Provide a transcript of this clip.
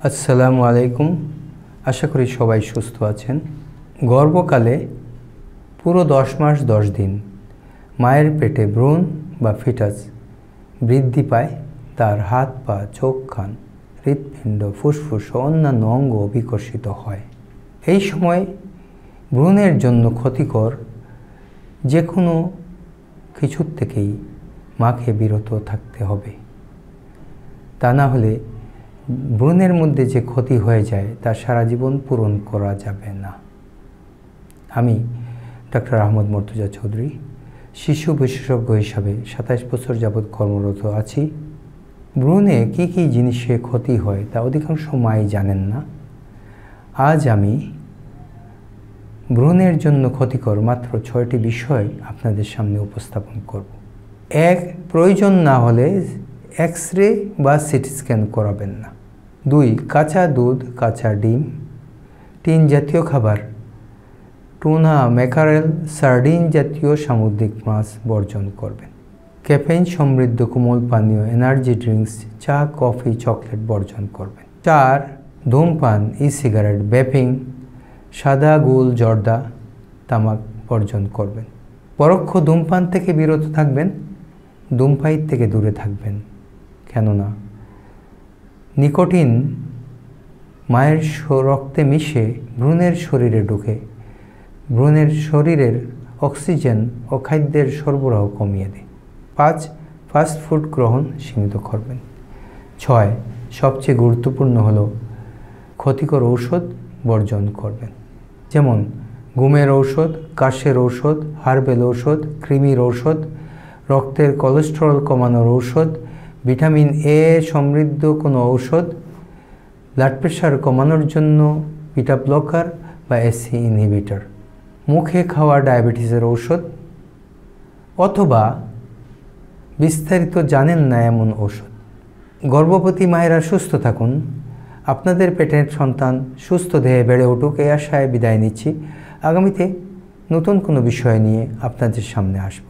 আসসালামু আলাইকুম। আশা করি সবাই সুস্থ আছেন। গর্ভকালে পুরো 10 মাস 10 দিন মায়ের পেটে ভ্রূণ বা ফিটাস বৃদ্ধি পায়। তার হাত পা, চোখ, কান, হৃৎপিণ্ড, ফুসফুস ও অন্যান্য অঙ্গ বিকশিত হয়। এই সময় ভ্রূণের জন্য ক্ষতিকর যে কোনো কিছুর থেকেই মাকে বিরত থাকতে হবে। তা না হলে ভ্রূণের মধ্যে যে ক্ষতি হয়ে যায় তা সারা জীবন পূরণ করা যাবে না। আমি ডক্টর আহমদ মর্তুজা চৌধুরী, শিশু বিশেষজ্ঞ হিসাবে 27 বছর যাবৎ কর্মরত আছি। ভ্রূণে কী কী জিনিসে ক্ষতি হয় তা অধিকাংশ মাই জানেন না। আজ আমি ভ্রূণের জন্য ক্ষতিকর মাত্র 6টি বিষয় আপনাদের সামনে উপস্থাপন করব। 1. প্রয়োজন না হলে এক্স-রে বা সিটি স্ক্যান করাবেন না। 2. কাঁচা দুধ, কাঁচা ডিম, টিন জাতীয় খাবার, টুনা, ম্যাকারেল, সার্ডিন জাতীয় সামুদ্রিক মাছ বর্জন করবেন। ক্যাফেইন সমৃদ্ধ কোমল পানীয়, এনার্জি ড্রিঙ্কস, চা, কফি, চকলেট বর্জন করবেন। 4. ধূমপান, সিগারেট, ভেপিং, সাদা, গোল, জর্দা, তামাক বর্জন করবেন। পরোক্ষ ধূমপান থেকে বিরত থাকবেন, ধূমপায়ী থেকে দূরে থাকবেন। কেননা নিকোটিন মায়ের রক্তে মিশে ভ্রূণের শরীরে ঢুকে ভ্রূণের শরীরের অক্সিজেন ও খাদ্যের সরবরাহ কমিয়ে দেয়। 5. ফাস্ট ফুড গ্রহণ সীমিত করবেন। 6. সবচেয়ে গুরুত্বপূর্ণ হলো ক্ষতিকর ঔষধ বর্জন করবেন, যেমন ঘুমের ঔষধ, কাশের ঔষধ, হার্বেল ঔষধ, কৃমির ঔষধ, রক্তের কোলেস্টেরল কমানোর ঔষধ, ভিটামিন এ সমৃদ্ধ কোনো ঔষধ, ব্লাড প্রেশার কমানোর জন্য বিটা ব্লকার বা এসি ইনহিবিটর, মুখে খাওয়া ডায়াবেটিসের ঔষধ, অথবা বিস্তারিত জানেন না এমন ঔষধ। গর্ভবতী মায়েরা সুস্থ থাকুন, আপনাদের পেটের সন্তান সুস্থ দেহে বেড়ে উঠুক এই আশায় বিদায় নিচ্ছি। আগামীতে নতুন কোনো বিষয় নিয়ে আপনাদের সামনে আসব।